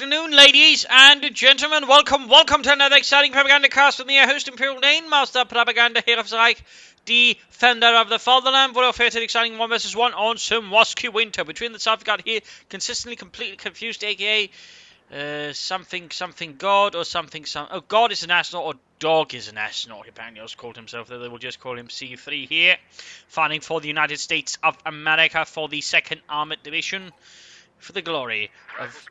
afternoon, ladies and gentlemen. Welcome to another exciting Propagandacast with me, your host, Imperial Dane, Master Propaganda here of the Reich, Defender of the Fatherland. We're off here to an exciting 1 vs 1 on some Wasky Winter. Between the stuff we got here, consistently, completely confused, aka something God or something. Oh, God is an astronaut or Dog is an astronaut. Apparently, has called himself. They will just call him C3 here, fighting for the United States of America for the 2nd Armored Division. For the glory of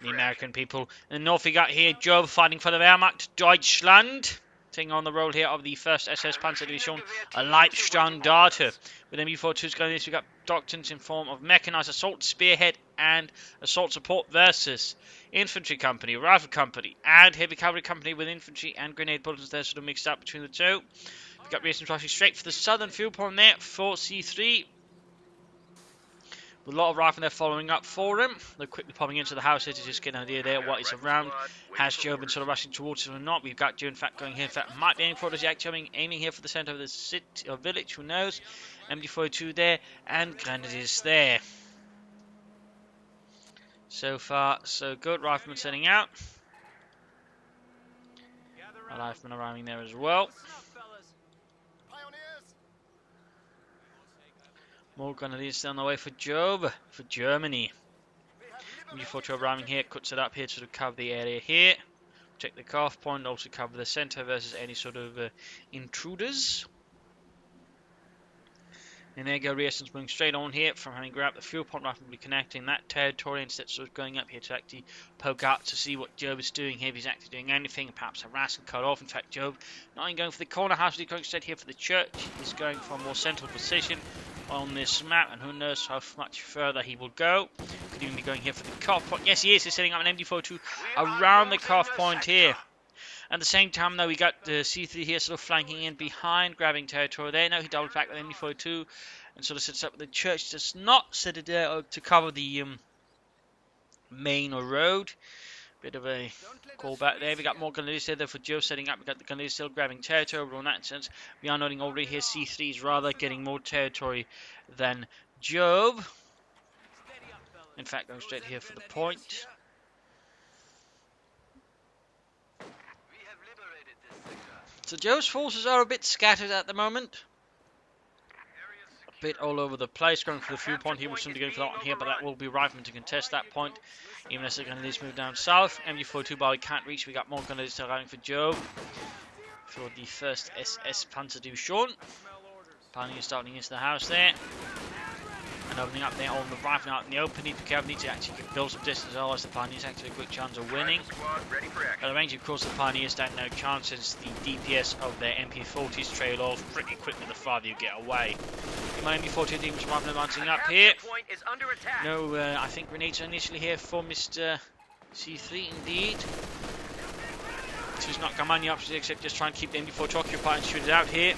the American people. In the north we got here Jove fighting for the Wehrmacht Deutschland. Taking on the role here of the 1st SS Panzer Division, a Leibstandarte. With MB-42's going this we got doctrines in form of mechanized assault, spearhead and assault support versus infantry company, rifle company and heavy cavalry company with infantry and grenade bullets there sort of mixed up between the two. We got racing rushing straight for the southern field point there for C3. With a lot of riflemen there following up for him. They're quickly popping into the house here to just get an idea there what is around. Has Joe been sort of rushing towards him or not? We've got Joe in fact going here. In fact, might be aiming for it. Aiming here for the centre of the city or village. Who knows? MD-42 there and grenadiers there. So far, so good. Riflemen setting out. A rifleman arriving there as well. More grenadiers down the way for Jove, for Germany. MD-42 arriving here, cuts it up here to cover the area here. Check the cutoff point, also cover the centre versus any sort of intruders. And there you go, Reason's moving straight on here from having grabbed the fuel point rifle, connecting that territory instead of going up here to actually poke out to see what Jove is doing here. If he's actually doing anything, perhaps harass and cut off. In fact, Jove not even going for the corner house, he's going instead here for the church. He's going for a more central position on this map, and who knows how much further he will go. Could even be going here for the cutoff point. Yes, he is. He's setting up an MD-42 around the cutoff point here. At the same time, though, we got the C3 here sort of flanking in behind, grabbing territory there. Now he doubles back with MD-42 and sort of sets up the church. Does not set it there to cover the main road. Bit of a call back there. We got more grenadiers there for Joe setting up. We got the grenadiers still grabbing territory. But in that sense, we are noting already here C3 is rather getting more territory than Jove. In fact, going straight here for the point. So Joe's forces are a bit scattered at the moment. A bit all over the place, going for the fuel point. He will soon be going for that one here, but that will be riflemen to contest that point. Even as the grenadiers move down south. MD-42 bar we can't reach. We got more grenadiers still arriving for Joe. For the 1st SS Panzer Division. Pioneer starting into the house there. And opening up there on the rifle out in the open. Need to be careful, need to actually build some distance, otherwise the Pioneers actually have a good chance of winning. At the range, of course, the Pioneers stand no chance since the DPS of their MP40s trail off pretty quickly the farther you get away. My MP40 team is rifle advancing up here. No, I think grenades are initially here for Mr. C3 indeed. He's not come on the opposite except just try and keep the MP40 occupied and shoot it out here.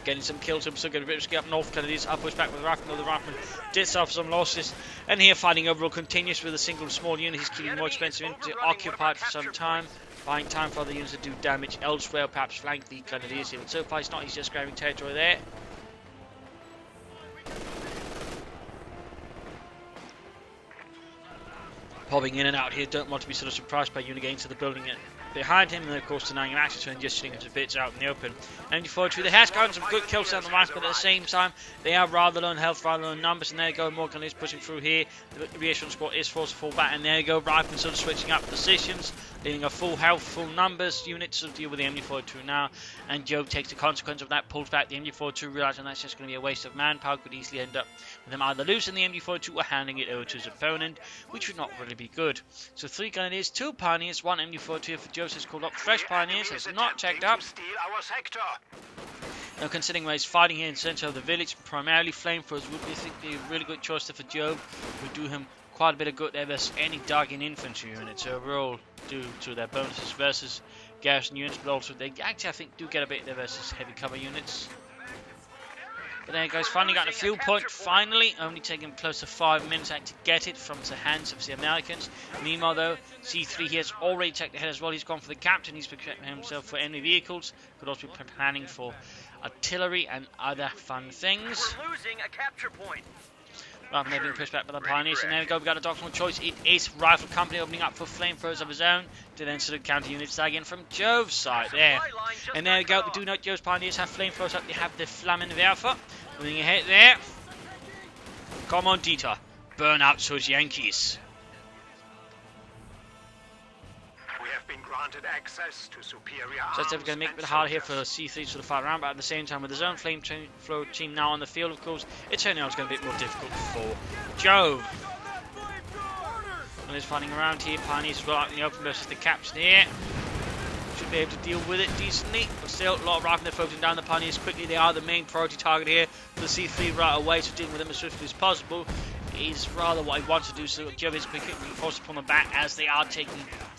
Getting some kills, still getting a bit risky up north. Canadians up push back with the rifleman. The rifleman did suffer some losses. And here fighting overall continues with a single small unit. He's keeping more expensive units occupied for some time. Buying time for other units to do damage elsewhere, perhaps flank the Canadians here. But so far, it's not. He's just grabbing territory there. Popping in and out here. Don't want to be sort of surprised by unit getting to the building behind him, and of course denying him access to and just shooting him to bits out in the open. MD-42, they has gotten some good kills down the right, but at the same time, they are rather low in health, rather low in numbers, and there you go, Morgan is pushing through here. The reassurance squad is forced to fall back, and there you go, Rifleman sort of switching up positions, leaving a full health, full numbers unit to deal with the MD-42 now, and Jove takes the consequence of that, pulls back the MD-42, realizing that's just going to be a waste of manpower, could easily end up with him either losing the MD-42 or handing it over to his opponent, which would not really be good. So 3 Grenadiers, 2 Pioneers, 1 MD-42 for Jove has called up. Fresh Pioneers has not checked up. Now considering where he's fighting here in the centre of the village, primarily flamethrowers would be a really good choice there for Jove. Would do him quite a bit of good there versus any Dargan infantry units overall due to their bonuses versus garrison units, but also they actually I think do get a bit there versus heavy cover units. But there he goes, finally got a fuel point, finally, only taking close to 5 minutes to get it from the hands of the Americans. Meanwhile though, C3 here has already checked ahead as well, he's gone for the captain, he's preparing himself for enemy vehicles, could also be planning for artillery and other fun things. We're losing a capture point. rather than being pushed back by the Pioneers. And there we go, we got a doctrinal choice. It is Rifle Company opening up for flamethrowers of his own to then sort of counter units again from Jove's side there. And there we go, we do note Jove's Pioneers have flamethrowers up. They have the Flammenwerfer. Moving ahead there. Come on, Dieter. Burn out those Yankees. We have been granted access to superior So that's definitely going to make it a bit hard here for C3 to the far around, but at the same time with his own flamethrower team now on the field, of course, it turned out it's going to be a bit more difficult for Jove. Well, he's fighting around here. Pioneers as well out in the open versus the captain here. Should be able to deal with it decently, but still a lot of riflemen focusing down the Pioneers quickly. They are the main priority target here for the C3 right away, so dealing with them as swiftly as possible is rather what I want to do. So Jove is quickly forced upon the back as they are taking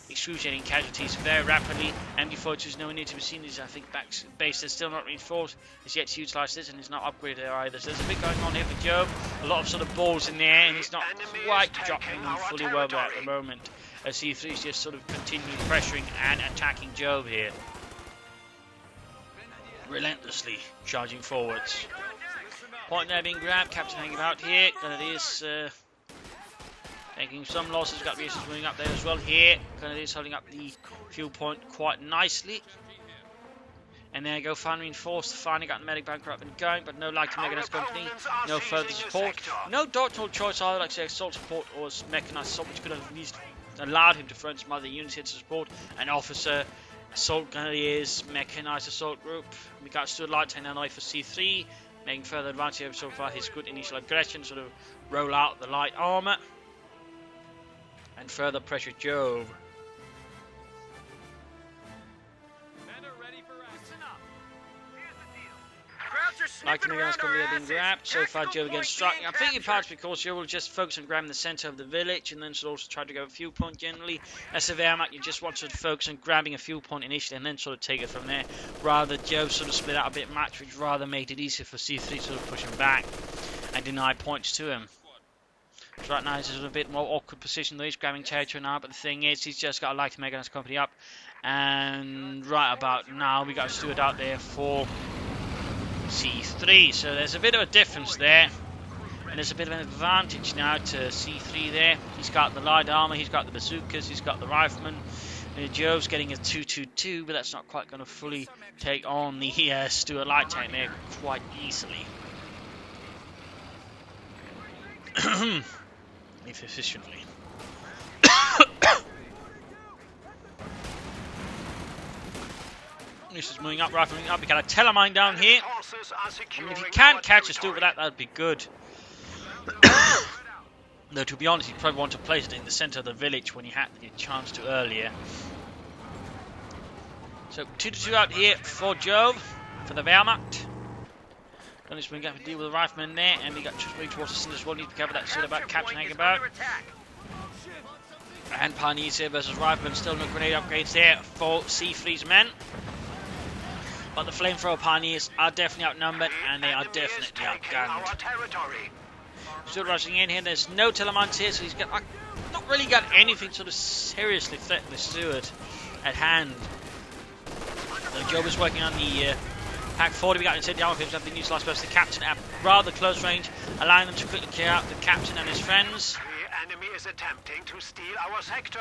excruciating casualties very rapidly. MD42 is nowhere near to be seen. Is I think back base is still not reinforced. Is yet to utilise this and is not upgraded there either. So there's a bit going on here for Jove. A lot of sort of balls in the air, and he's not quite dropping them fully well at the moment. As C3 is just sort of continuing pressuring and attacking Jove here, relentlessly charging forwards. Point there being grabbed, captain hanging out here. Grenadiers taking some losses. Got Reasons moving up there as well here. Grenadiers holding up the fuel point quite nicely. And there you go, finally reinforced. Finally got the medic bunker up and going, but no light to Mechanized Company. No further support. No doctrinal choice either, like say assault support or mechanized assault, which could have at least allowed him to throw in some other units here to support. An officer, assault grenadiers, mechanized assault group. We got Stuart Light taking down the way for C3. Making further advantage of so far his good initial aggression, sort of roll out the light armor and further pressure Jove. Like the Mechanized Company have been grabbed. So far Jove against striking. I'm thinking perhaps because Jove will just focus on grabbing the centre of the village and then should also try to go a fuel point generally. As a Wehrmacht, you just want to focus on grabbing a fuel point initially and then sort of take it from there. Rather Jove sort of split out a bit much, which rather made it easier for C3 to sort of push him back and deny points to him. So right now he's in a bit more awkward position though. He's grabbing territory now, but the thing is he's just got to like to Mechanized Company up. And right about now we got a Stuart out there for C3, so there's a bit of a difference there, and there's a bit of an advantage now to C3 there. He's got the light armor, he's got the bazookas, he's got the riflemen. Jove's getting a 2-2-2, but that's not quite going to fully take on the Stuart light tank there quite easily. If efficiently. This is moving up, rifling up. We got a Telemine down here. I mean, if he can't catch us, do it with that, that'd be good. Though, to be honest, he'd probably want to place it in the centre of the village when he had the chance to earlier. So, 2-2 out here for Jove, for the Wehrmacht. Going to swing up and deal with the rifleman there, and we got just moving towards the centre as well. Need to cover that sort of about captain hanging about. And Pioneers here versus riflemen. Still no grenade upgrades there for C3's men. But the flamethrower Pioneers are definitely outnumbered, and they are definitely outgunned. Still rushing in here. There's no Telemines here, so he's got not really got anything sort of seriously threatening the Stuart at hand. So Jove is working on the Pack 40. We got inside the armor pins have been utilised versus the captain at rather close range, allowing them to quickly clear out the captain and his friends. The enemy is attempting to steal our sector.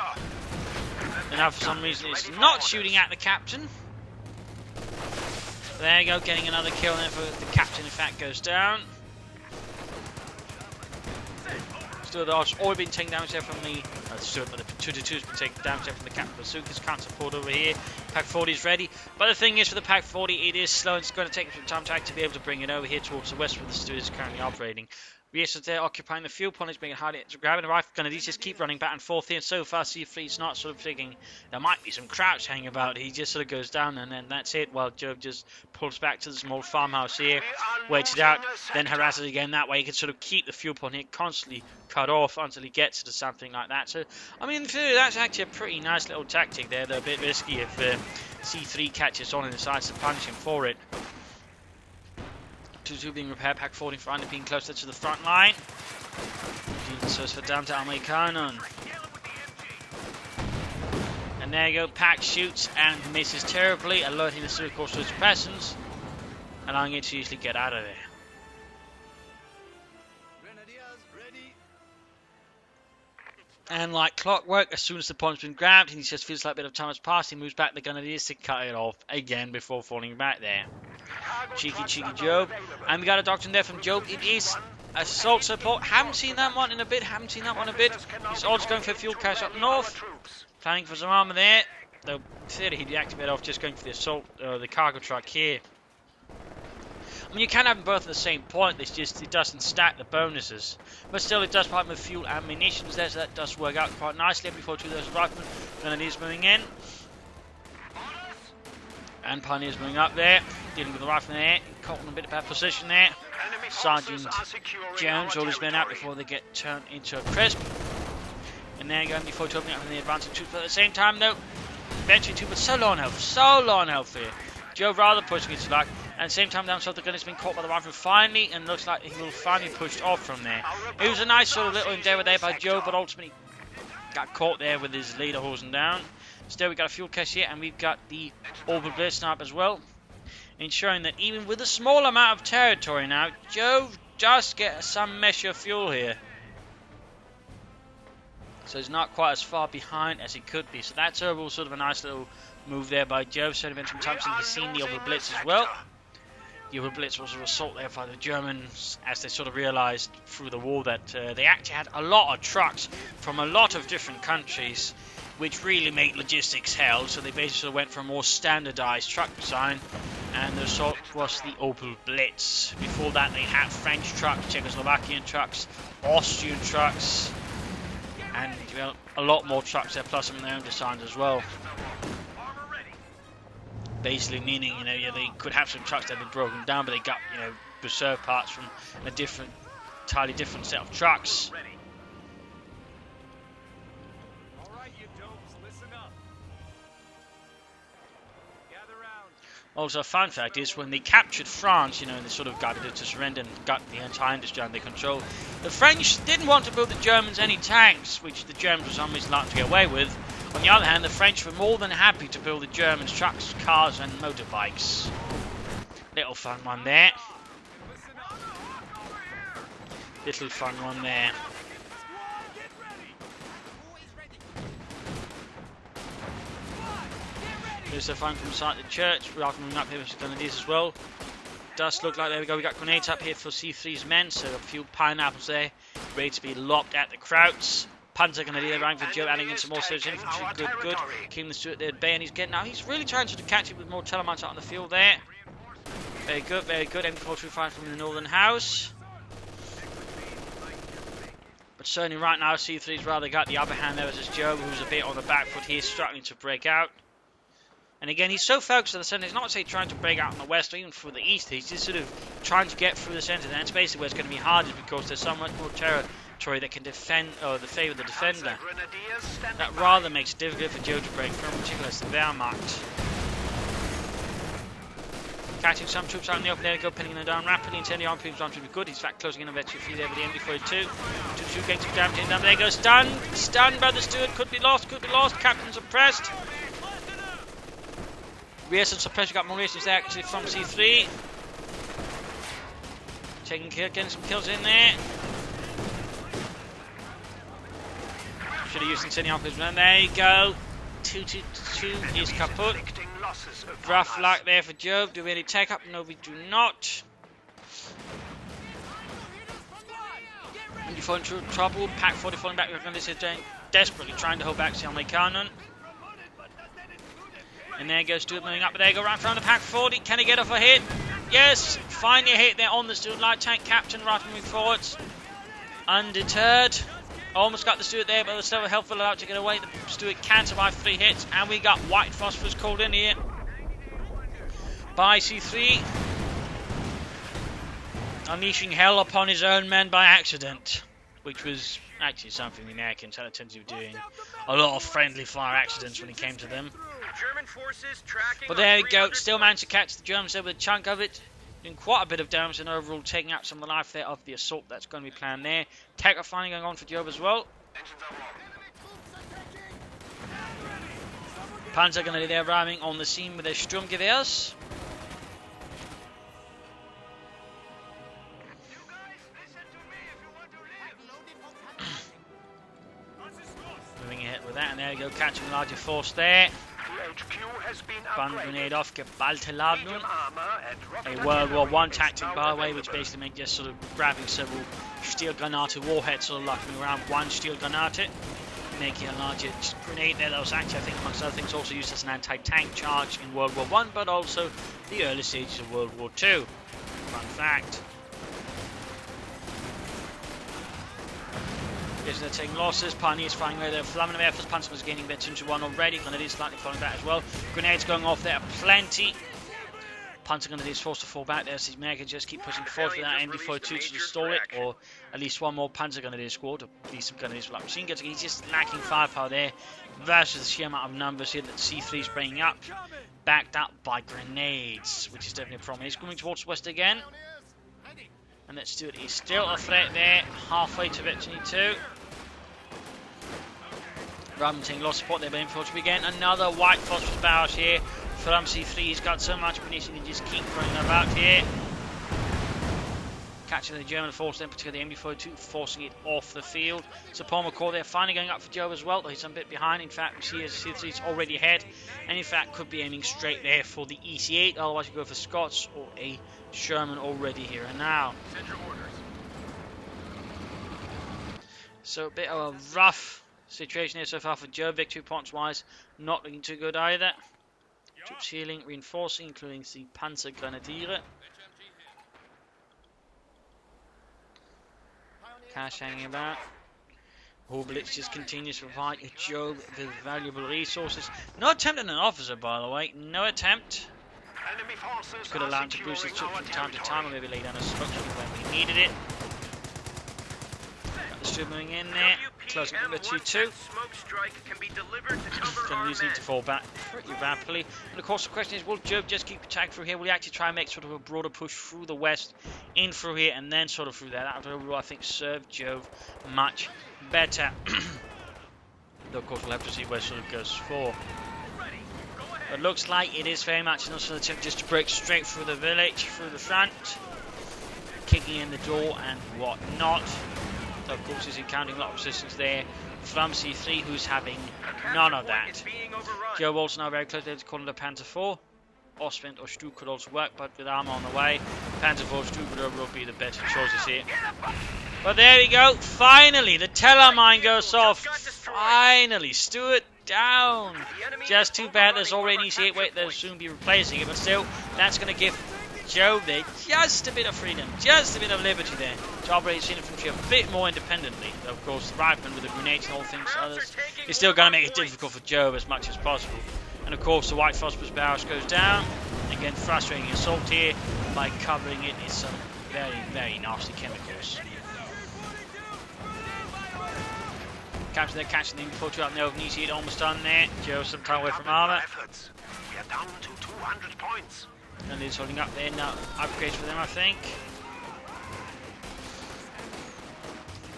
And now for some reason it's not shooting at the captain. There you go, getting another kill there for the captain, in fact, goes down. Stuart has already been taking damage there from the Stuart, but the 2-2 has been taking damage there from the captain. Bazookas can't support over here. Pack 40 is ready, but the thing is for the Pack 40, it is slow and it's going to take some time to be able to bring it over here towards the west where the Stuart is currently operating. Yes, they're occupying the fuel point, it's making it harder to grab the rifle gun. These just keep running back and forth here. So far, C3's not sort of thinking there might be some crouch hanging about. He just sort of goes down and then that's it. While Jove just pulls back to the small farmhouse here, waits it out, then harasses again. That way he can sort of keep the fuel point here constantly cut off until he gets to something like that. So, I mean, in theory, that's actually a pretty nice little tactic there. They're a bit risky if C3 catches on and decides to punish him for it. 2-2 being repaired, Pack 40 front and being closer to the front line. So it's for down to Americanon. And there you go, Pack shoots and misses terribly, alerting the Stuart course to its presence, allowing it to usually get out of there. And like clockwork, as soon as the point's been grabbed and he just feels like a bit of time has passed, he moves back the grenadiers to cut it off again before falling back there. Cheeky Jove. And we got a doctrine there from Jove. It is assault support. Haven't seen that one in a bit. He's also going for fuel cache up north. Planning for some armor there. Though clearly he'd deactivate off just going for the assault, the cargo truck here. I mean, you can have them both at the same point, it's just it doesn't stack the bonuses. But still, it does provide with fuel and munitions there, so that does work out quite nicely. Before two of those riflemen, Grenadiers moving in. And Pioneers moving up there, dealing with the rifleman there. Caught in a bit of bad position there. Sergeant Jones, all his men out before they get turned into a crisp. And then going before to opening up in the advancing troops, but at the same time, though, eventually too, but so low on health here. Jove rather pushing his luck. And at the same time down south, the gun has been caught by the rifle finally, and looks like he will finally push off from there. It was a nice sort of little endeavour there by Jove, but ultimately got caught there with his leader horsing down. Still, we got a fuel cache here, and we've got the orbital blitz snipe as well, ensuring that even with a small amount of territory now, Jove just gets some measure of fuel here. So he's not quite as far behind as he could be. So that's overall sort of a nice little move there by Jove. Certainly been some times since he's seen the orbital blitz as well. The orbital blitz was an assault there by the Germans as they sort of realised through the war that they actually had a lot of trucks from a lot of different countries, which really made logistics hell. So they basically sort of went for a more standardised truck design, and the assault was the orbital blitz. Before that, they had French trucks, Czechoslovakian trucks, Austrian trucks, and a lot more trucks there, plus some of their own designs as well. Basically meaning, they could have some trucks that had been broken down, but they got, reserve parts from a entirely different set of trucks. Also, a fun fact is when they captured France, and they sort of got it to surrender and got the entire industry under control, the French didn't want to build the Germans any tanks, which the Germans were sometimes allowed to get away with. On the other hand, the French were more than happy to build the Germans trucks, cars, and motorbikes. Little fun one there. There's a fun from inside the church. We're moving up here with Grenadiers as well. Does look like, there we go, we got grenades up here for C3's men, so a few pineapples there, ready to be locked at the Krauts. Panzer Grenadier running for Joe, adding in some more surge infantry. Good. Keeping the Stuart there at bay, and he's getting now. He's really trying to catch it with more telemarks out on the field there. Very good. M425 from the northern house. But certainly right now, C3's rather got the upper hand there as Joe, who's a bit on the back foot here, struggling to break out. And again, he's so focused on the centre. He's not, say, trying to break out in the west or even for the east. He's just sort of trying to get through the centre. And that's basically where it's going to be hardest, because there's so much more territory that can defend, or the favour the defender. That rather makes it difficult for Joe to break through, particularly as the Wehrmacht. Catching some troops out in the open, there we go, pinning them down rapidly. And the arm troops on to be good. He's back closing in on that 2-3 there with the MB42. 2-2 getting some damage in down. There he goes, stunned by the Stuart. Could be lost. Captain's suppressed. Rears and suppression, got more rears there actually from C3. Getting some kills in there. Should have used Incendiary because there you go. 2-2 is kaput. Rough luck there for Jove. Do we any take up? No, we do not. You fall into trouble. Pack 40 falling back. We're going to desperately trying to hold back Selma Cannon. And there goes Stuart moving up, but there you go, right in front of the Pack 40. Can he get off a hit? Yes, finally a hit there on the Stuart light tank captain, right moving forwards. Undeterred. Almost got the Stuart there, but the still helpful allowed to get away. The Stuart can survive 3 hits, and we got white phosphorus called in here by C3. Unleashing hell upon his own men by accident, which was actually something the Americans had a tendency of doing. A lot of friendly fire accidents when it came to them. But there we go, still managed to catch the Germans there with a chunk of it, doing quite a bit of damage and overall taking out some of the life there of the assault that's going to be planned there. Tech finally going on for Jove as well. Panzer going to be there arriving on the scene with their Sturmgewehrs. go, catching a larger force there. HQ has been Band grenade off, geballte Ladung. armor A World War I tactic, by the way, which basically meant just sort of grabbing several steel Granate warheads, sort of locking around one steel Granate, making a larger grenade there that was actually, I think, amongst other things, also used as an anti-tank charge in World War I, but also the early stages of World War II. Fun fact. They're taking losses, Pioneers firing away, they're flamming away, first Panzer was gaining a bit 2-1 already, Grenadiers slightly falling back as well, grenades going off there, plenty. Panzer Grenadiers forced to fall back there, so America just keep pushing forward for that MD42 to stall it, or at least one more Panzer Grenadier squad, or at least some Grenadiers for machine guns. He's just lacking firepower there, versus the sheer amount of numbers here that C3 is bringing up, backed up by grenades, which is definitely a problem. He's coming towards west again, and let's do it. He's still a threat there, halfway to victory 2. Rather than taking lost support there, but infantry again. Another white phosphorus barrage here from C3. He's got so much munition, he just keep throwing them about here. Catching the German force, then particularly the MD42, forcing it off the field. So Paul McCall there, finally going up for Jove as well, though he's a bit behind. In fact, we see as C3 is already ahead, and in fact could be aiming straight there for the EC8. Otherwise, you go for Scots or a Sherman already here and now. So a bit of a rough situation here so far for Jove, victory points wise, not looking too good either. Troops healing, reinforcing, including the Panzer Grenadiere. Cash hanging about. Horblitz just continues to provide Jove with valuable resources. No attempt at an officer, by the way, no attempt. Could allow him to boost his troops from time to time, or maybe lay down a structure when we needed it. Still moving in there, closing number 2-2. Grenadiers need to fall back pretty rapidly. And of course the question is, will Jove just keep attacking through here? Will he actually try and make sort of a broader push through the west, in through here, and then sort of through there? That would overall, I think, serve Jove much better. Though of course we'll have to see where sort of goes for. But looks like it is very much an attempt just to break straight through the village, through the front, kicking in the door and whatnot. Of course, he's encountering a lot of resistance there from C3, who's having none of that. Joe also now very close to calling the Panzer IV. Ostwind or Stu could also work, but with armor on the way, Panzer IV, Stu would overall be the better choices here. But there we go, finally, the Teller mine goes off. Finally, Stuart down. Just too bad there's already an EC8 wait, they'll soon be replacing it, but still, that's going to give Jove there just a bit of freedom, just a bit of liberty there to operate his infantry a bit more independently. Of course, the rifleman with the grenades and all things others is still going to make it difficult for Jove as much as possible. And of course, the white phosphorus barrage goes down. Again, frustrating assault here by covering it in some very, very nasty chemicals. Captain, they're catching the MD42 out there with an EC8 almost done there. Jove some time away from armor. We are down to 200 points. And he's holding up there now. Upgrades for them, I think.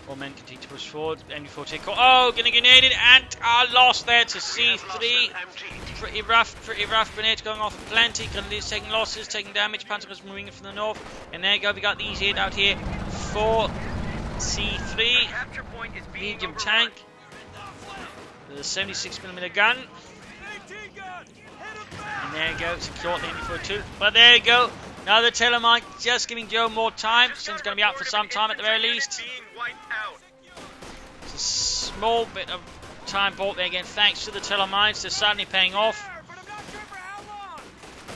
All men continue to push forward. MD4 take. Oh, getting grenaded and are lost there to C3. Pretty rough. Grenades going off plenty. Grenadiers taking losses, taking damage. Panzer was moving in from the north. And there you go. We got the EC8 out here for C3. Medium tank. With a 76mm gun. And there you go, secure the MD42. But there you go, another Telemite, just giving Joe more time. This thing's going to be out for some time at the very least. It's a small bit of time bought there again, thanks to the Telemites. They're certainly paying off.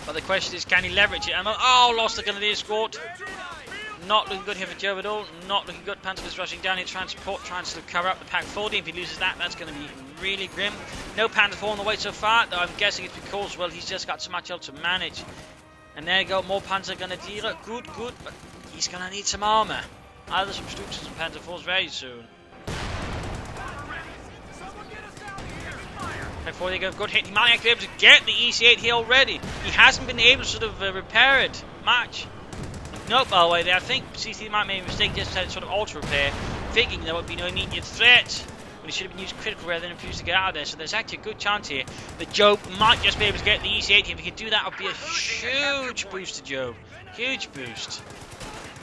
But the question is, can he leverage it? Oh, lost the Grenadier squad. Not looking good here for Joe at all. Not looking good. Panzer is rushing down here. Transport trying to cover up the Pack 40. If he loses that, that's going to be really grim. No Panzer 4 on the way so far, though I'm guessing it's because, well, he's just got so much else to manage. And there you go, more Panzer Grenadier. Good, but he's going to need some armor. Either some Stukas and Panzer 4s very soon. Before they go, good hit. He might actually be able to get the EC8 here already. He hasn't been able to sort of repair it much. Nope, by the way, there. I think CC might make a mistake, just had sort of auto repair, thinking there would be no immediate threat. But it should have been used critical rather than refused to get out of there. So there's actually a good chance here that Joe might just be able to get the EC8 here. If he could do that, it would be a huge boost to Joe. Huge boost.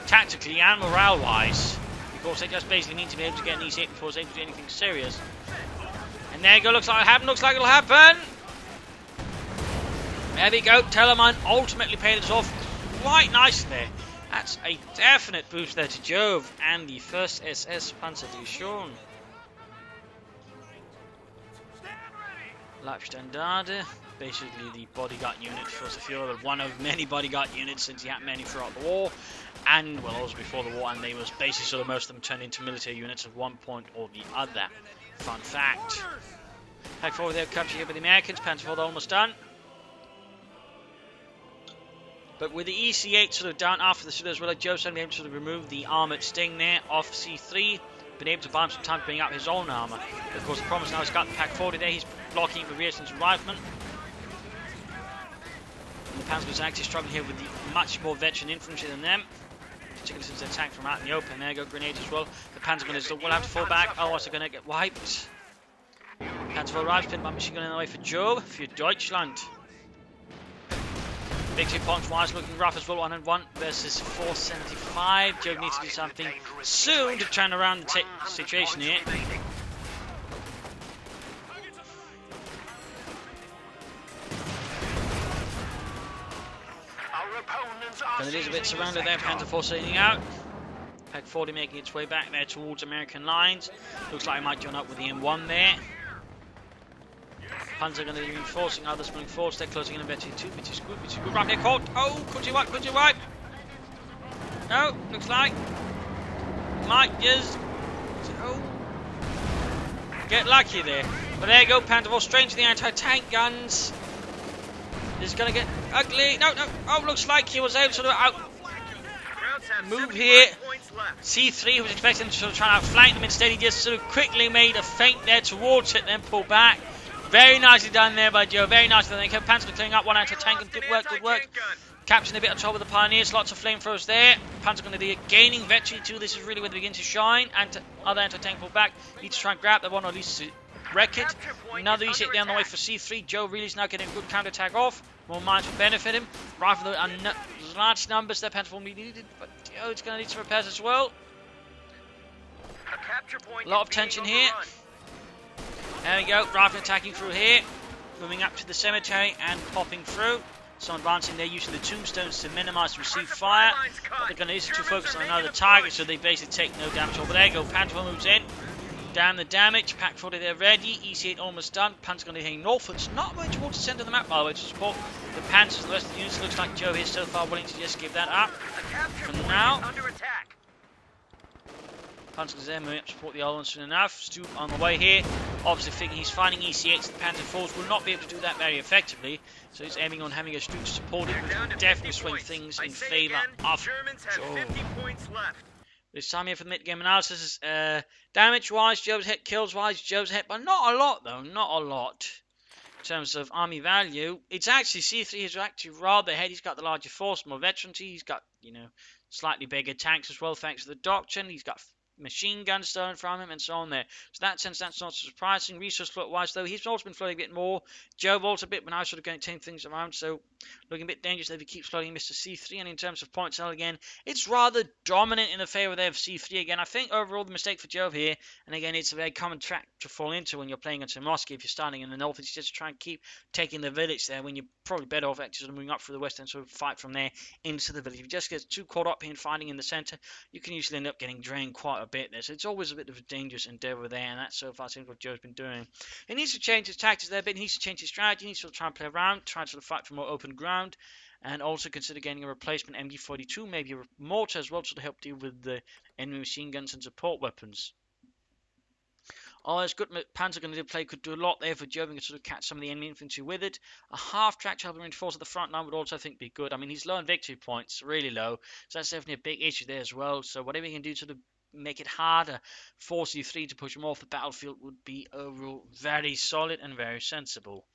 Tactically and morale-wise. Of course, they just basically need to be able to get an EC8 before they do anything serious. And there you go, looks like it'll happen. There we go, Telemann ultimately paid us off quite nicely there. That's a definite boost there to Jove and the first SS Panzerdivision. Leibstandarte, basically the bodyguard unit for Safira, one of many bodyguard units since he had many throughout the war, and well also before the war, and they was basically sort of most of them turned into military units at one point or the other. Fun fact. Head forward there, captured here by the Americans, Panzer IV almost done. But with the EC8 sort of down after the shooter as well, Jove's been able to sort of remove the armoured sting there off C3, been able to buy him some time to bring up his own armour. Of course, the problem is now he's got the Pack 40 there, he's blocking the Rearsen's riflemen. And the Panzers are actually struggling here with the much more veteran infantry than them, particularly since they're attacked from out in the open. There go grenades as well. The Panzergunners will have to fall back, otherwise they're going to get wiped. Panzer arrives, pinned by machine gun in the way for Jove, for Deutschland. Victory points wise looking rough as well, 101 versus 475. Jove needs to do something soon to turn around the situation here. And it is a bit surrounded there, Panzer IV sailing out. Pack 40 making its way back there towards American lines. Looks like it might join up with the M1 there. Panzer going to be reinforcing, others moving forward, they're closing in on Betty 2, which is good, right there, caught. Oh, could you wipe? No, looks like might just get lucky there. But there you go, Panzer IV straight into the anti-tank guns. This is going to get ugly. No, oh, looks like he was able to sort of move here. C3 was expecting to sort of try and outflank them, instead he just sort of quickly made a feint there towards it, then pull back. Very nicely done there by Joe, very nicely done. Panzer clearing up one anti-tank, and good work. Capturing a bit of trouble with the Pioneers, lots of flamethrowers there. Panzer going to be gaining victory too, this is really where they begin to shine. Other anti-tank pull back, need to try and grab that one or at least wreck it. Another easy hit down the way for C3, Joe really is now getting a good counter-attack off. More mines will benefit him. Rifle large numbers that Panzer will be needed, but Joe it's going to need some repairs as well. A lot of tension here. There we go, rifle attacking through here, moving up to the cemetery and popping through. So advancing there using the tombstones to minimise the received fire. But they're going to use it to focus on another target, so they basically take no damage. Over there you go, Panzer moves in. Down the damage, Pack 40 there ready, EC8 almost done. Panzer going to head northwards, not going towards the centre of the map by the way to support the Panzers. The rest of the units looks like Joe here so far willing to just give that up. For now. Panzer's there, moving up to support the other ones soon enough. Stu on the way here. Obviously thinking he's finding EC8s. The Panzer IVs will not be able to do that very effectively. So he's aiming on having a Stu to support it, which will definitely swing things in favour of Jove. This time here for the mid-game analysis. Damage-wise, Jove's hit. Kills-wise, Jove's hit. But not a lot, though. Not a lot. In terms of army value, it's actually C3 is actually rather ahead. He's got the larger force, more veterancy. He's got, slightly bigger tanks as well, thanks to the doctrine. He's got machine guns stolen from him and so on there. So in that sense, that's not surprising. Resource float wise though, he's also been floating a bit more. Jove also a bit, but now sort of going to turn things around, so looking a bit dangerous if he keeps floating Mr. C3. And in terms of point sell again, it's rather dominant in the favour there of C3 again. I think overall the mistake for Jove here, and again it's a very common trap to fall into when you're playing against Moscow if you're starting in the north, is just to try and keep taking the village there when you're probably better off actually sort of moving up through the west and sort of fight from there into the village. If you just get too caught up in fighting in the centre, you can usually end up getting drained quite a bit there. So it's always a bit of a dangerous endeavour there, and that's so far seems what Joe's been doing. He needs to change his tactics there a bit, he needs to change his strategy, he needs to try and play around, try and sort of fight for more open ground, and also consider getting a replacement MG42, maybe a mortar as well, to help deal with the enemy machine guns and support weapons. Oh, it's good. Panzer going to play could do a lot there for Jove and sort of catch some of the enemy infantry with it. A half-track to help him reinforce at the front line would also, I think, be good. I mean, he's low on victory points, really low, so that's definitely a big issue there as well. So whatever he can do to sort of make it harder for C3 to push him off the battlefield would be overall very solid and very sensible.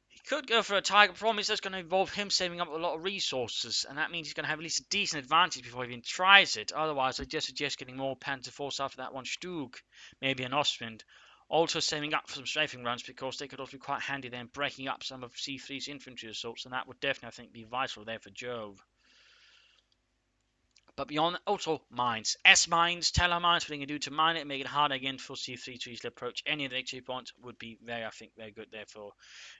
He could go for a Tiger. Problem is that's going to involve him saving up a lot of resources, and that means he's going to have at least a decent advantage before he even tries it. Otherwise, I just suggest getting more Panzer Force after that one Stug, maybe an Ostwind. Also saving up for some strafing runs, because they could also be quite handy then breaking up some of C3's infantry assaults, and that would definitely, I think, be vital there for Jove. But beyond that, also mines. S-mines, teller mines, what they can do to mine it and make it harder again for C3 to easily approach any of the victory points would be very, I think, very good there for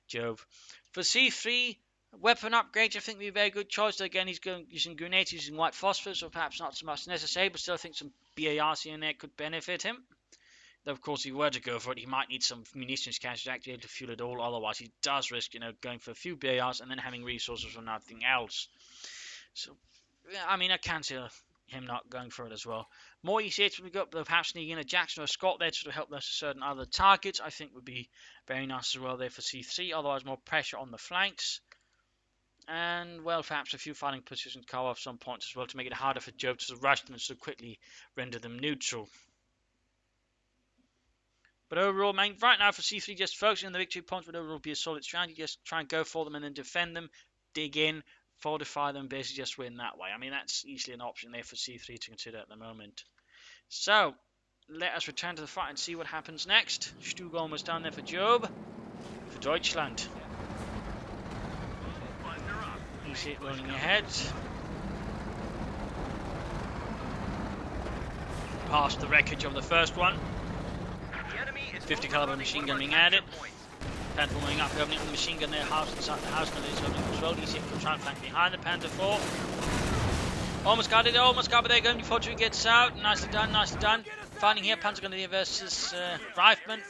Jove. For C3, weapon upgrades, I think, would be a very good choice. Again, he's going using grenades, using white phosphorus, so perhaps not so much necessary, but still I think some BARC in there could benefit him. Though, of course, if he were to go for it, he might need some munitions cache to actually be able to fuel it all. Otherwise, he does risk, going for a few BARs and then having resources for nothing else. So, yeah, I mean, I can see him not going for it as well. More EC8s we got, but perhaps needing a Jackson or a Scott there to help us certain other targets, I think would be very nice as well there for C3. Otherwise, more pressure on the flanks. And, well, perhaps a few fighting positions cover off some points as well to make it harder for Jove to rush them and so quickly render them neutral. But overall, man, right now for C3, just focusing on the victory points would overall be a solid strategy. Just try and go for them and then defend them, dig in, fortify them, basically just win that way. I mean, that's easily an option there for C3 to consider at the moment. So, let us return to the fight and see what happens next. Stug almost down there for Jove, for Deutschland. You see it rolling ahead. Past the wreckage of the first one. 50 caliber machine gun being added. Panther moving up, opening up the machine gun there, house inside the house, and it's opening as well. You see it comes right flank behind the Panther 4. Almost got it, but they're going before he gets out. Nicely done, nicely done. Fighting here, Panzer Gunner versus Rifleman.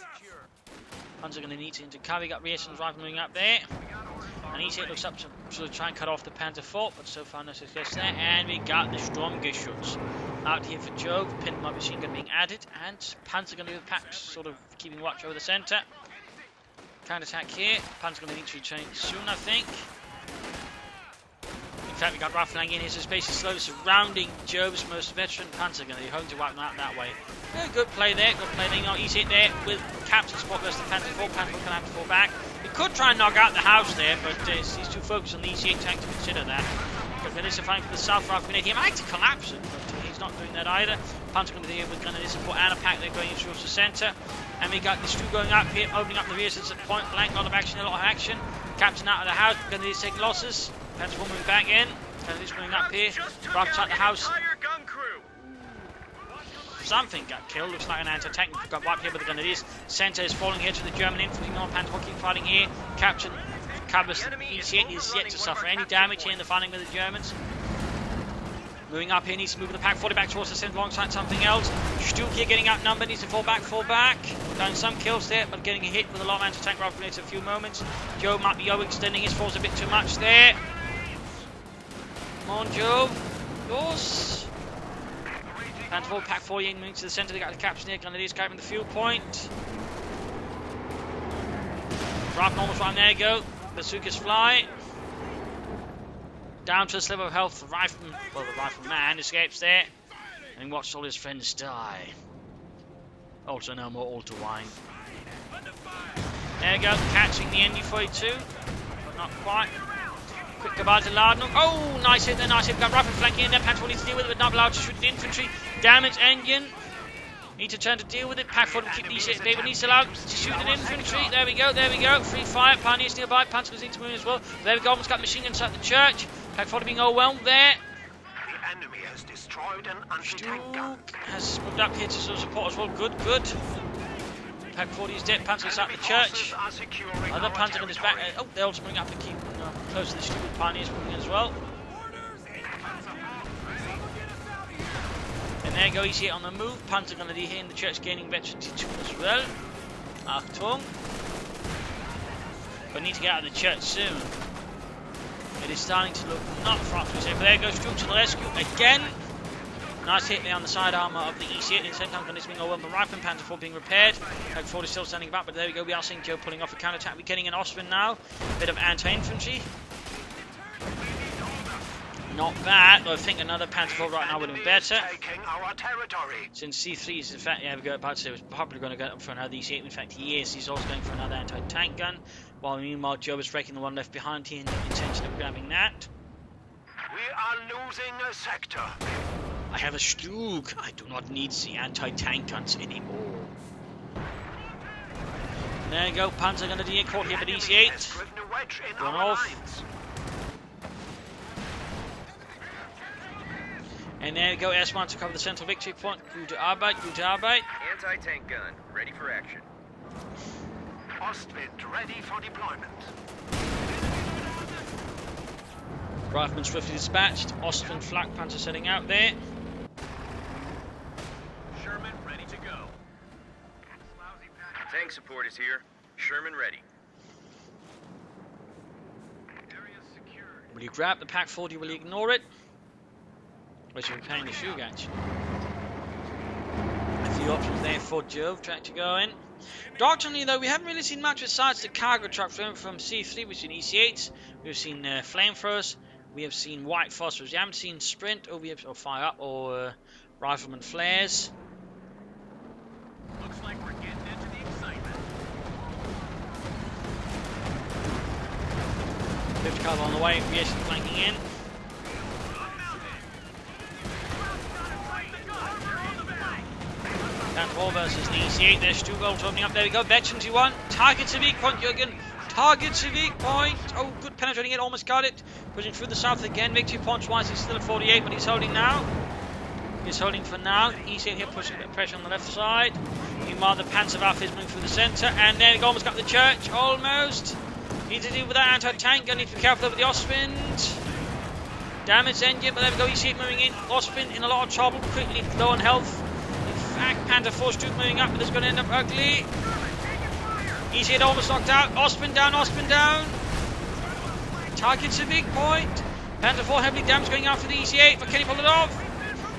Panzer Gunner needs to intercover. We got Reason's Rifleman moving up there. And EC8 looks up to sort of try and cut off the Panther 4, but so far no success there. And we got the Sturmgeschütz out here for Jove. Pin machine gun being added, and Panzer Gunner with packs sort of keeping watch over the centre. Counter attack here. Panzer Gunner needs to retrain soon, I think. In fact, we got Rifleman in here, so it's basically slowly surrounding Jove's most veteran Panzer Gunner. He's hoping to wipe them out that way. Yeah, good play there, good play there. You know, EC8 there with Captain Spot versus the Panther 4. Panther 4 can have to fall back. He could try and knock out the house there, but he's too focused on the EC8 tank to consider that. But Vanessa fighting for the South Rifleman. He might collapse it, but he's not doing that either. Panzer Gunner here with Gunner support and a pack there going into the centre. And we got the Stu going up here, opening up the rear since at point blank. A lot of action, a lot of action. Captain out of the house, Gunner is taking losses. Panther 4 moving back in. Gunner is going up here. Rifleman out the house. Something got killed. Looks like an anti-tank got wiped here, but the Gunner centre is falling here to the German infantry. Panther 4 keep fighting here. Captain covers EC8 is yet to suffer any damage here in the fighting with the Germans. Moving up here, needs to move the pack 40 back towards the centre alongside something else. Stug here getting outnumbered, needs to fall back. Done some kills there, but getting a hit with a lot of anti-tank rifle grenades in a few moments. Jove might be overextending his force a bit too much there. Come on, Jove. Yours. Panther 4, pack 4 moving to the centre. They got the captain here. Grenadiers carrying the fuel point. Rifle almost right, there you go. Bazookas fly. Down to a sliver of health. The rifleman escapes there. And watched all his friends die. Also no more altar wine. There you go, catching the ND42. But not quite. Quick goodbye to Lardner. Oh, nice hit there, nice hit. We've got Rifleman flanking in there. Panther 4 needs to deal with it, but not allowed to shoot the infantry. Damage engine. Need to turn to deal with it. Pack 4 to keep these hits, but needs to allow to shoot an infantry. There we go, there we go. Free fire. Pioneers nearby. Panzer needs to move as well. There we go, almost got machine gun inside the church. Pack 4 being overwhelmed there. The enemy has destroyed an anti-tank gun. Has moved up here to sort of support as well. Good, good. Pack 40 is dead. Panzer inside the church. Other Panzer gun is back. Oh, they're also moving up to keep close to the stupid Pioneers moving in as well. And there you go, EC8 on the move. Panzer Gunner here in the church gaining veterancy too as well. Achtung. But need to get out of the church soon. It is starting to look not front for safe. But there goes Stug to the rescue again. Nice hit there on the side armour of the EC8. At the same time, Gunner's being overwhelmed by Rifleman. Panther 4 being repaired. Pack 4 is still standing back, but there we go. We are seeing Joe pulling off a counter attack. We're getting an Ostman now. Bit of anti-infantry. Not bad, but I think another Panther 4 right now would have been better. Since C3 is in fact, yeah, we go about to say, was probably going to go up for another EC8. In fact, he is. He's also going for another anti-tank gun. While meanwhile, Joe is breaking the one left behind here in the intention of grabbing that. We are losing a sector. I have a Stug. I do not need the anti-tank guns anymore. There you go, Panzer Gunner D caught here by EC8. Gone off. And there we go, S1 to cover the central victory point. Gute Arbeit, gute Arbeit. Anti-tank gun, ready for action. Ostwind ready for deployment. Rifleman swiftly dispatched. Ostwind flak panzer setting out there. Sherman ready to go. Tank support is here. Sherman ready. Area secured. Will you grab the Pack 40? Will you ignore it? Or should we paying the shoe gauge? A few options there for Jove trying to go in. Doctrinally, though, we haven't really seen much besides the cargo trucks from C3. We've seen EC8s, we've seen flamethrowers, we have seen white phosphorus. We haven't seen sprint, or fire up, or rifleman flares. Looks like we're getting into the excitement. Lift cover on the way, yes, flanking in. Panther versus the EC8. There's two goals opening up. There we go. Veterans you want. Target's a weak point, Jürgen. Target's a weak point. Oh, good penetrating it. Almost got it. Pushing through the south again. Victory points wise. He's still at 48, but he's holding now. He's holding for now. EC8 here pushing a bit of pressure on the left side. Meanwhile, the Panzerwaffe is moving through the centre. And there we go. Almost got the church. Almost. Need to deal with that anti-tank. Gonna need to be careful over the Ostwind. Damaged engine, but there we go. EC8 moving in. Ostwind in a lot of trouble. Quickly low on health. Panther Force 2 moving up, but it's going to end up ugly. EC8 almost knocked out. Ostwind down, Ostwind down. Target's a big point. Panther 4 heavily damaged going after the EC8, but can he pull it off?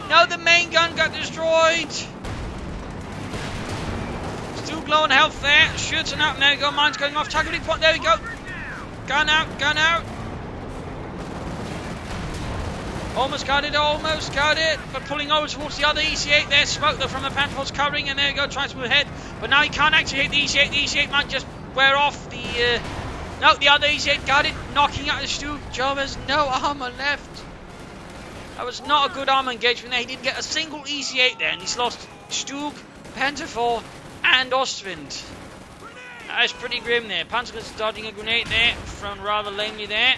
No, the main gun got destroyed. Still low on health there. Shooting out, and there we go. Mine's going off. Target big point, there we go. Gun out, gun out. Almost got it, but pulling over towards the other EC8 there. Smoke though from the Panther Force covering, and there we go, trying to move ahead. But now he can't actually hit the EC8. The EC8 might just wear off the... No, the other EC8 got it, knocking out the Stug. Jove has no armour left. That was not a good armour engagement there. He didn't get a single EC8 there, and he's lost Stug, Panther 4, and Ostwind. That is pretty grim there. Panzer's dodging a grenade there, thrown rather lamely there.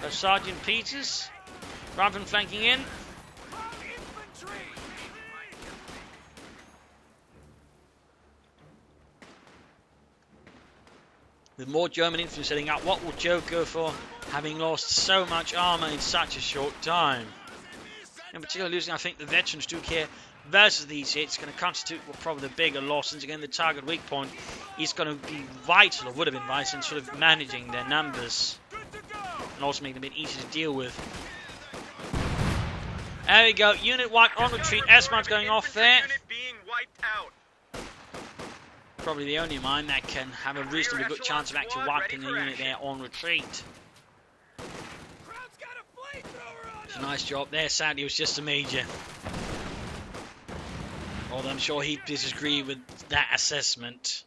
That's Sergeant Peters. Rifleman flanking in. With more German infantry setting up, what will Jove go for, having lost so much armour in such a short time? In particular, losing, I think, the veterans Duke here versus the EC8 is going to constitute probably the bigger loss, since again the target weak point is going to be vital, or would have been vital, in sort of managing their numbers and also making them a bit easier to deal with. There we go, unit wiped on retreat. S-Mine's going off there. Probably the only mine that can have a reasonably good chance of actually wiping the unit there on retreat. It's a nice job there. Sadly, it was just a major. Although I'm sure he'd disagree with that assessment.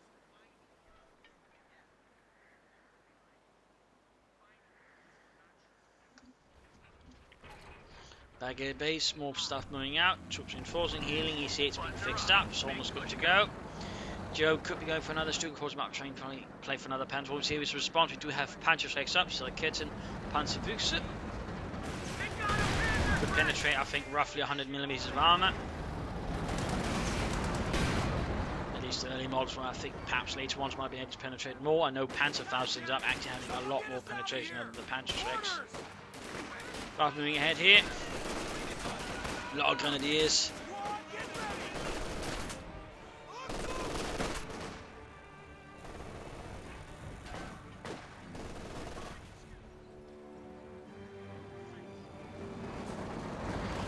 Baggage base, more stuff moving out. Troops reinforcing, healing. EC8's being fixed up. It's almost good to go. Joe could be going for another Stuka Force map train, play for another Panzer. We'll see his response. We do have Panzerschrecks up, so Kitten, Panzerfüchse. Could penetrate, I think, roughly 100mm of armour. At least the early models, I think perhaps later ones might be able to penetrate more. I know Panzerfaustings up actually having a lot more penetration over the Panzerschrecks. Right, moving ahead here. A lot of grenadiers.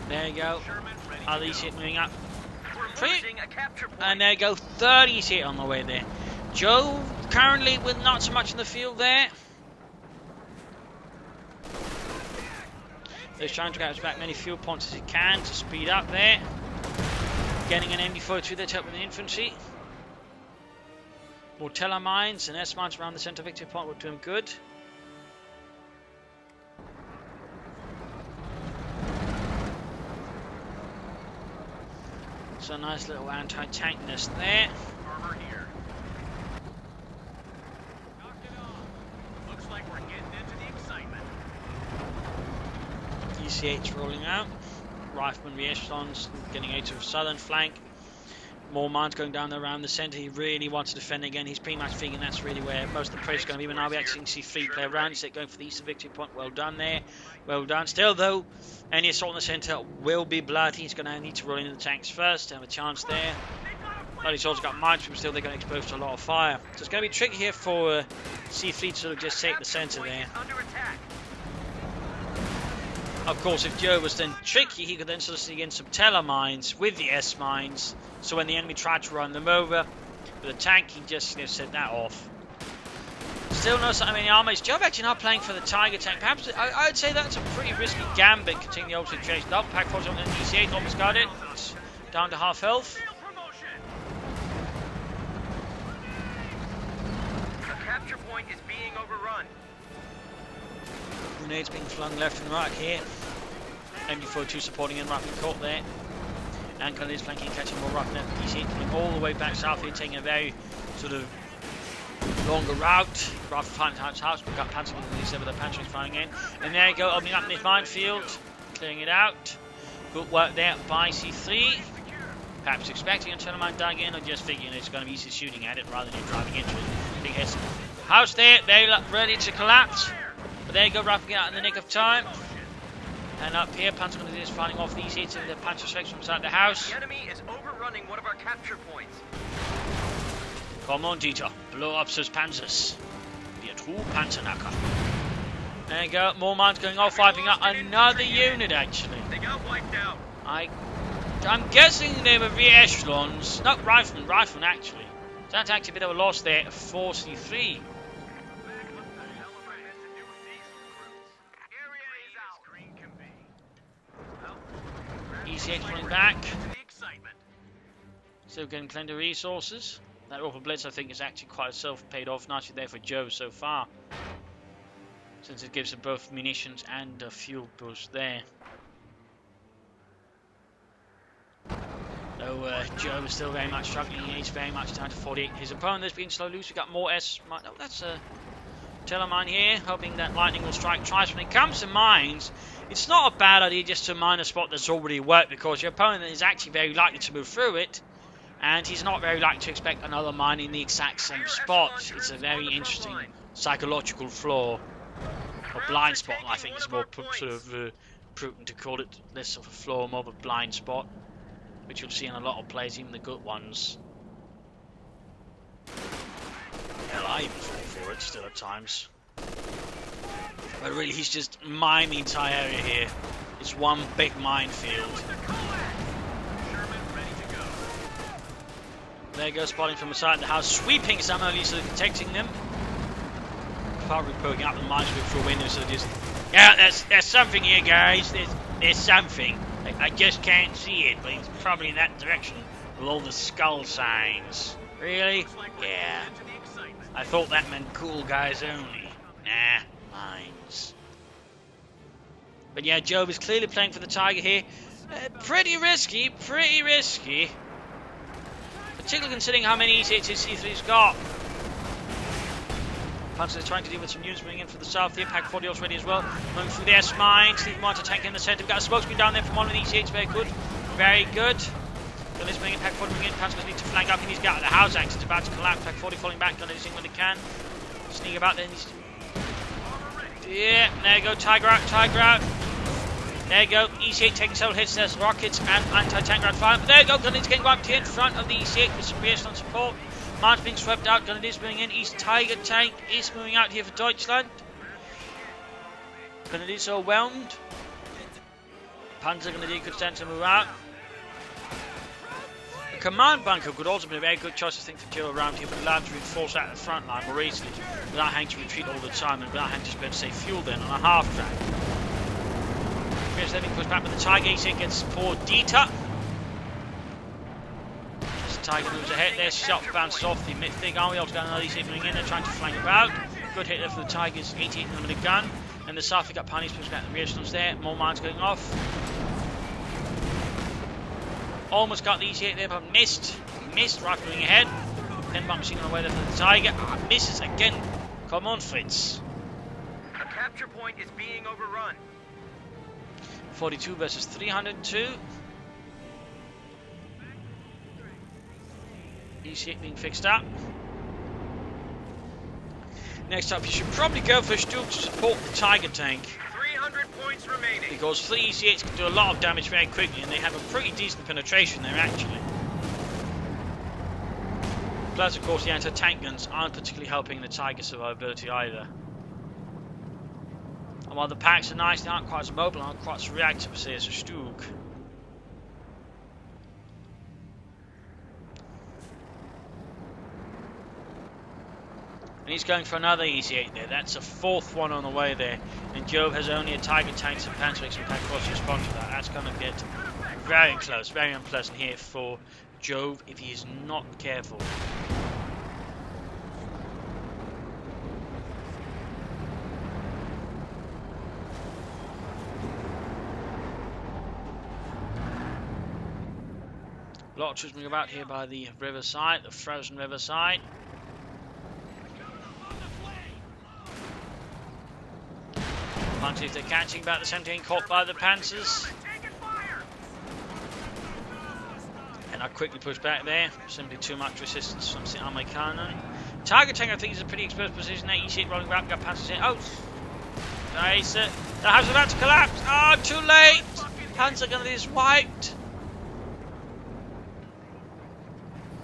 There you go. Other EC8 moving up. And there you go. 30 EC8 on the way there. Joe currently with not so much in the field there. He's trying to get as back many fuel points as he can to speed up there. Getting an MD-42 there to help with the infantry. Mortella mines and S-mines around the centre victory point will do him good. So a nice little anti-tank nest there. Armor here. Knock it on. Looks like we're getting into the excitement. EC8's rolling out. Rifleman re-echelons, getting out to the southern flank. More mines going down there around the centre. He really wants to defend again. He's pretty much thinking that's really where most of the pressure is going to be. But now we actually see Fleet play around. Instead going for the eastern victory point. Well done there. Well done. Still though, any assault in the centre will be bloody. He's going to need to roll into the tanks first to have a chance there. Bloody soldiers got mines, but still they're going to expose to a lot of fire. So it's going to be tricky here for Sea Fleet to sort of just take the centre there. Of course, if Jove was then tricky, he could then sort of sneak in some Teller mines with the S mines. So when the enemy tried to run them over with a tank, he just set that off. Still no sign of any armor. Is Jove actually not playing for the Tiger tank? Perhaps I would say that's a pretty risky gambit, considering the old situation. Double pack force on the DC8, almost got it. It's down to half health. The capture point is being overrun. Grenades being flung left and right here. MD42 supporting him, rapidly caught there. And Grenades flanking, catching more rapid. DC8 coming all the way back south here, taking a very sort of longer route. Rather than Fantas's house, we've got Panzer with the Panzer flying in. And there you go, opening up this minefield, clearing it out. Good work there by C3. Perhaps expecting a Teller mine dying in, or just figuring it's going to be easy shooting at it rather than driving into it. Big hits. House there, they're ready to collapse. But there you go, wrapping it out in the nick of time. And up here, Panzer is fighting off these hits of the Panzer strikes from inside the house. The enemy is overrunning one of our capture points. Come on, Dieter. Blow up those Panzers. Be a true Panzernacker. There you go, more mines going off, wiping out another unit actually. They got wiped out. I'm guessing they were re-echelons. Not riflemen actually. That's actually a bit of a loss there for C3. ECH pulling back. Still getting plenty of resources. That Orphan Blitz I think is actually quite self-paid off nicely there for Jove so far. Since it gives them both munitions and a fuel boost there. Though Jove is still very much struggling, he's very much down to 48. His opponent is being slow loose, we got more S. Oh, that's a Teller mine here, hoping that lightning will strike twice. When it comes to mines, it's not a bad idea just to mine a spot that's already worked, because your opponent is actually very likely to move through it, and he's not very likely to expect another mine in the exact same spot. It's a very interesting psychological flaw, or blind spot I think is more sort of prudent to call it. Less of a flaw, more of a blind spot, which you'll see in a lot of plays, even the good ones. Hell, I even fall for it still at times. But really, he's just mined the entire area here. It's one big minefield. There you go, spotting from the side of the house, sweeping some, at least detecting them. Probably poking up the mines through windows, so just... Yeah, there's something here, guys. There's something. I just can't see it, but it's probably in that direction with all the skull signs. Really? Yeah. I thought that meant cool guys only. Nah, mines. But yeah, Jove is clearly playing for the Tiger here. Pretty risky, particularly considering how many ECHs C3's got. Panzer is trying to deal with some units moving in from the south. The impact 40 ready as well. Moving through the S mines. Leaving one to tank in the centre. We've got a smoke screen down there from one of the ECHs. Very good. Very good. So let's bring impact 40 moving in. Panzer need to flank up. He needs to get out of the house axe. It's about to collapse. Impact 40 falling back. Done everything when they can. Sneak about there. Yeah, there you go. Tiger out. There you go. ECH taking several hits. There's rockets and anti-tank round fire. But there you go. Grenadiers getting wiped here in front of the ECH with some rear support. Mines being swept out, Grenadiers moving in. East Tiger tank is moving out here for Deutschland. Grenadiers are overwhelmed. Panzer Grenadier could stand to move out. The command bunker could also be a very good choice, I think, for Joe around here, but allowed to reinforce out the front line more easily without having to retreat all the time and without having to spend, say, fuel then on a half track. Here's Levin pushed back with the Tiger. He gets poor Dieter. Tiger moves ahead there, shot bounces off the thick army. Also got another ECH moving in, they're trying to flank about. Good hit there for the Tigers, 88mm gun. And the south, we got Pani's pushing back the rear echelons there, more mines going off. Almost got the ECH there, but missed, right moving ahead. Then bomb machine on the way there for the Tiger, misses again. Come on, Fritz. A capture point is being overrun. 42 versus 302. EC8 being fixed up. Next up, you should probably go for Stuke to support the Tiger tank. 300 points remaining. Because 3 EC8s can do a lot of damage very quickly, and they have a pretty decent penetration there, actually. Plus, of course, the anti-tank guns aren't particularly helping the Tiger survivability either. And while the packs are nice, they aren't quite as mobile, aren't quite as reactive, say, as a Stuke. And he's going for another EC8 there. That's a 4th one on the way there. And Jove has only a Tiger tank, some Panzerix, and Pack to respond to that. That's going to get very close, very unpleasant here for Jove if he is not careful. A lot of troops moving about here by the riverside, the frozen riverside. If they're catching back the 17 caught by the Panzers. And I quickly push back there. Simply too much resistance from the Amerikaner. Tiger tank, I think, is a pretty exposed position there. EC8 rolling back, got Panzers in. Oh! Nice. The house is about to collapse. Oh, too late! Panzer gunner is wiped.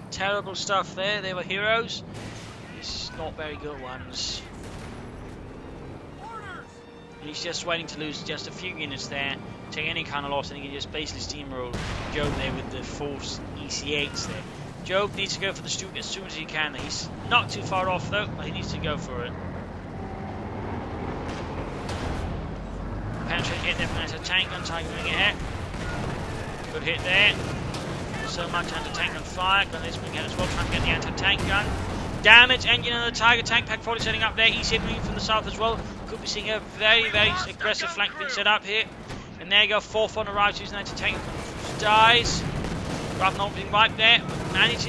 Terrible stuff there. They were heroes. These not very good ones. He's just waiting to lose just a few units there, take any kind of loss, and he can just basically steamroll Jove there with the 4 EC8s there. Jove needs to go for the Stuke as soon as he can. He's not too far off though, but he needs to go for it. Penetrating hit there from anti-tank gun, Tiger moving ahead. Good hit there. So much anti-tank gun fire. Gun is moving ahead as well, trying to get the anti-tank gun. Damage engine on the Tiger tank, Pack 40 setting up there. EC8 moving from the south as well. Could be seeing a very, very aggressive flank being set up here. And there you go, 4th on the right, using anti-tank. Dies. Grab not being wiped there. Manage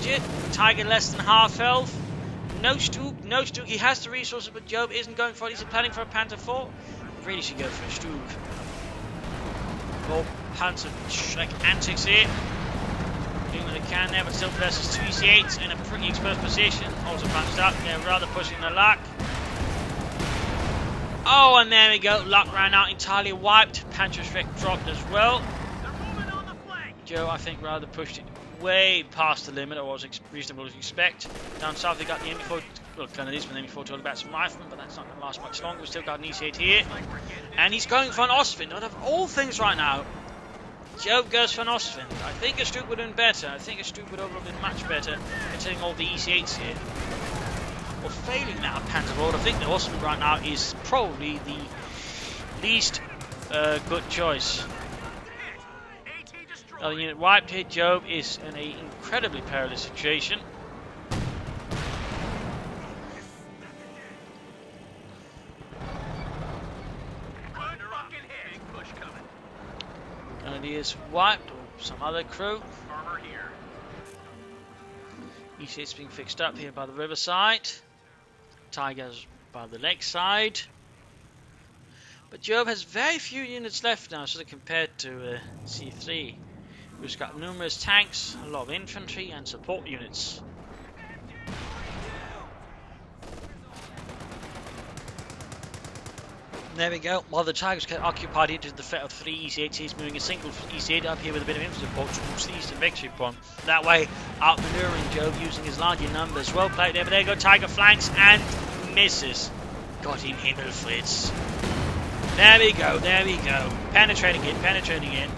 it. Tiger less than half health. No Stuke. He has the resources, but Jove isn't going for it. He's planning for a Panther 4. Really should go for a Stuke. Well, Panther Shrek antics here. Doing what they can there, but still versus 2 EC8s in a pretty exposed position. Also punched up. They're rather pushing the luck. Oh, and there we go. Luck ran out, entirely wiped. Panzer Shrek dropped as well. Joe, I think, rather pushed it way past the limit, or what was reasonable to expect. Down south, they got the MB4. Well, kind of is with the MB4 talking about some riflemen, but that's not going to last much longer. We've still got an EC8 here. And he's going for an Ostwind. Out of all things right now, Joe goes for an Ostwind. I think a Stuke would have been better. I think a Stuke would have been much better, considering all the EC8s here. Well, failing that Panzer Lord, I think the Ostwind right now is probably the least good choice. Another unit wiped here. Jove is in an incredibly perilous situation. And he is wiped, or some other crew. EC8's being fixed up here by the riverside. Tigers by the lakeside. But Jove has very few units left now, sort of compared to C3, who's got numerous tanks, a lot of infantry, and support units. There we go. While the Tigers get occupied into the threat of 3 EC8s, he's moving a single EC8 up here with a bit of infantry support towards the eastern victory point. That way, outmaneuvering Jove using his larger numbers. Well played there, but there you go. Tiger flanks and misses. Got him, Himmelfritz. There we go, there we go. Penetrating it, penetrating it.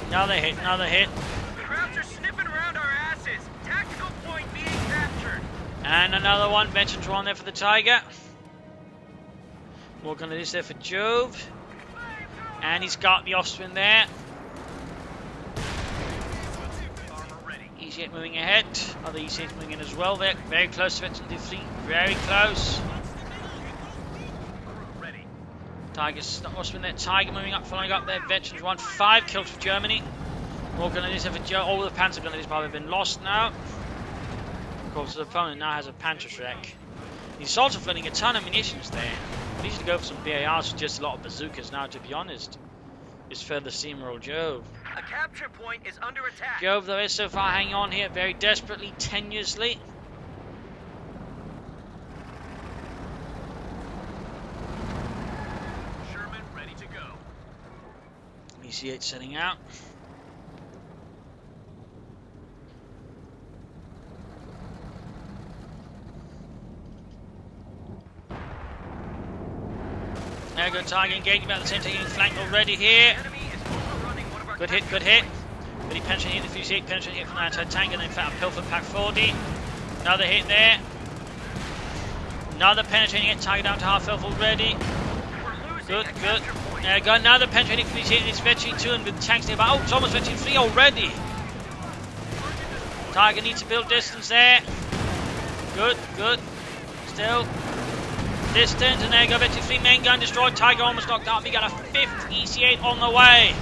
Another hit, another hit. The crowds are sniffing around our asses. Tactical point being captured. And another one, veterans one there for the Tiger. More gun is there for Jove. And he's got the Ostwind there. EC8 moving ahead. Other EC8 moving in as well there. Very close to veteran defeat. Very close. Tigers, Ostwind there. Tiger moving up, following up there. Veterans one. 5 kills for Germany. More grenadiers there for Jove. All the Panzer grenadiers probably been lost now. Of course, the opponent now has a Panzer Shrek. He's also flooding a ton of munitions there. We need to go for some BARs with just a lot of bazookas now, to be honest. Just further steamroll Jove. A capture point is under attack. Jove, though, is so far hanging on here very desperately, tenuously. Sherman ready to go. BC-8 setting out. There we go, target engaging about the same, taking flank already here. Enemy is overrunning one of our Good hit, good hit. But he penetrating hit the BC-8, penetrating hit from the anti-tank, and then found Pilfer Pack 40. Another hit there. Another penetrating hit, target down to half health already. We're losing Good, a good. capture point. There we go, another penetrating from BC-8, it's veteran 2, and with tanks nearby. Oh, it's almost veteran 3 already. Tiger needs to build distance there. Good, good. Still. Distance, and there you go, veteran 3 main gun destroyed. Tiger almost knocked out. We got a 5th EC8 on the way.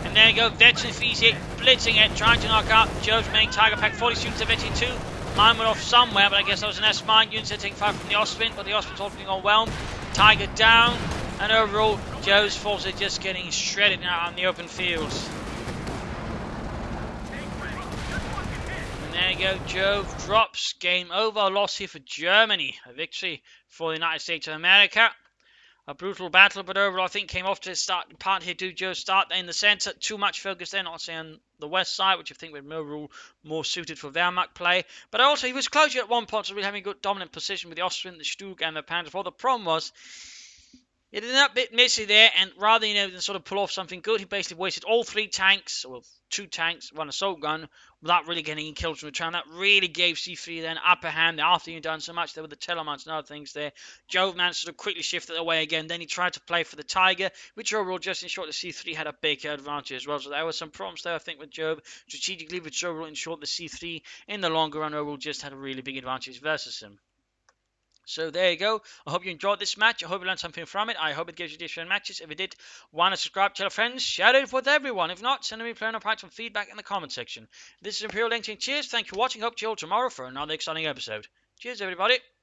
And there you go, veteran 3 EC8 blitzing it, trying to knock out Jove's main Tiger Pack 40 students at veteran 2. Mine went off somewhere, but I guess that was an S-mine. Units are taking fire from the Ostwind, but the Ostwind's all being overwhelmed. Tiger down, and overall, Jove's forces are just getting shredded now on the open fields. And there you go, Jove drops. Game over. A loss here for Germany. A victory for the United States of America. A brutal battle, but overall I think came off to the start part here. Do Joe start in the centre? Too much focus there, not saying on the west side, which I think would overall more suited for Wehrmacht play. But also he was closer at one point, so really having a good dominant position with the Austrian, the Stug, and the Panzer IV. The problem was it ended up a bit messy there, and rather than sort of pull off something good, he basically wasted all 3 tanks, or 2 tanks, 1 assault gun, without really getting any kills in return. That really gave C3 then upper hand after he'd done so much. There were the Telemanns and other things there. Jove managed to sort of quickly shift it away again. Then he tried to play for the Tiger, which overall just ensured that C3 had a big advantage as well. So there were some problems there, I think, with Jove strategically, which overall ensured the C3 in the longer run overall just had a really big advantage versus him. So there you go. I hope you enjoyed this match. I hope you learned something from it. I hope it gives you different matches. If it did, want to subscribe, tell your friends, share it with everyone. If not, send me player and some feedback in the comment section. This is Imperial Link. Cheers. Thank you for watching. Hope to see you all tomorrow for another exciting episode. Cheers, everybody.